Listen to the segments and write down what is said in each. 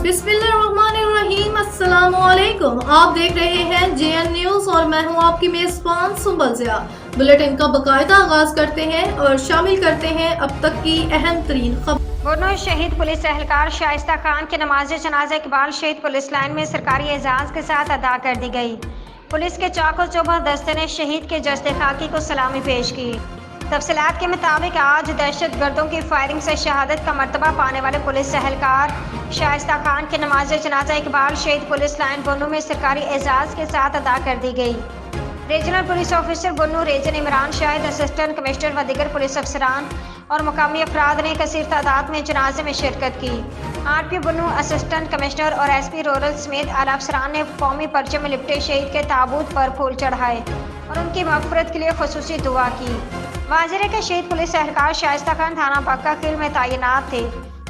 बिस्मिल्लाहिर्रहमानिर्रहीम, अस्सलाम वालेकुम। आप देख रहे हैं JN न्यूज और मैं हूं आपकी मेजबान सुंबल ज़िया। बुलेटिन का बाकायदा आगाज करते हैं और शामिल करते हैं अब तक की अहम तरीन खबर। बुनो शहीद पुलिस एहलकार शाइस्ता खान की नमाज जनाजा इकबाल शहीद पुलिस लाइन में सरकारी एजाज के साथ अदा कर दी गई। पुलिस के चाको चौबा दस्ते ने शहीद के जस्ते खाकी को सलामी पेश की। तफसीलात के मुताबिक आज दहशत गर्दों की फायरिंग से शहादत का मर्तबा पाने वाले पुलिस एहलकार शाइस्ता खान की नमाज जनाजा इकबाल शहीद पुलिस लाइन बुनो में सरकारी एजाज के साथ अदा कर दी गई। रीजनल पुलिस ऑफिसर बुनो region Imran Shahid, assistant commissioner व दीगर पुलिस अफसरान और मुकामी अफराद ने कसीर तादाद में जनाजे में शिरकत की। RP बुनो, असिस्टेंट कमिश्नर और SP रूरल समेत आला अफसरान ने कौमी पर्चे में लिपटे शहीद के ताबूत पर फूल चढ़ाए और उनकी मग़फ़िरत के लिए खुसूसी दुआ की। वाज़ेह है कि शहीद पुलिस एहलकार शाइस्ता खान थाना बक्का किल में तैनात थे,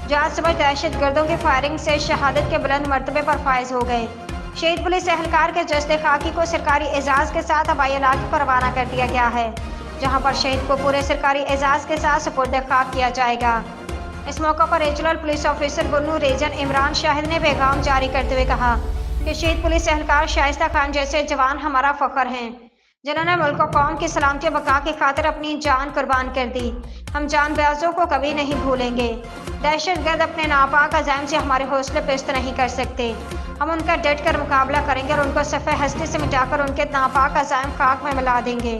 जहाँ सुबह दहशत गर्दों की फायरिंग से शहादत के बुलंद मर्तबे पर फायज हो गए। शहीद पुलिस एहलकार के जस्ते खाकी को सरकारी एजाज के साथ हवाई इलाके पर रवाना कर दिया गया है, जहां पर शहीद को पूरे सरकारी एजाज के साथ सुपुर्द खाक किया जाएगा। इस मौके पर रीजनल पुलिस ऑफिसर बुनो रीजन इमरान शाहिद ने पैगाम जारी करते हुए कहा कि शहीद पुलिस एहलकार शाइस्ता खान जैसे जवान हमारा फख्र हैं, जिन्होंने मुल्क और कौम की सलामती और बका की खातिर अपनी जान कुर्बान कर दी। हम जानबाजों को कभी नहीं भूलेंगे। दहशतगर्द अपने नापाक अज़ाइम से हमारे हौसले पिस्त नहीं कर सकते। हम उनका डट कर मुकाबला करेंगे और उनको सफ़े हस्ती से मिटाकर उनके नापाक अज़ाइम खाक में मिला देंगे।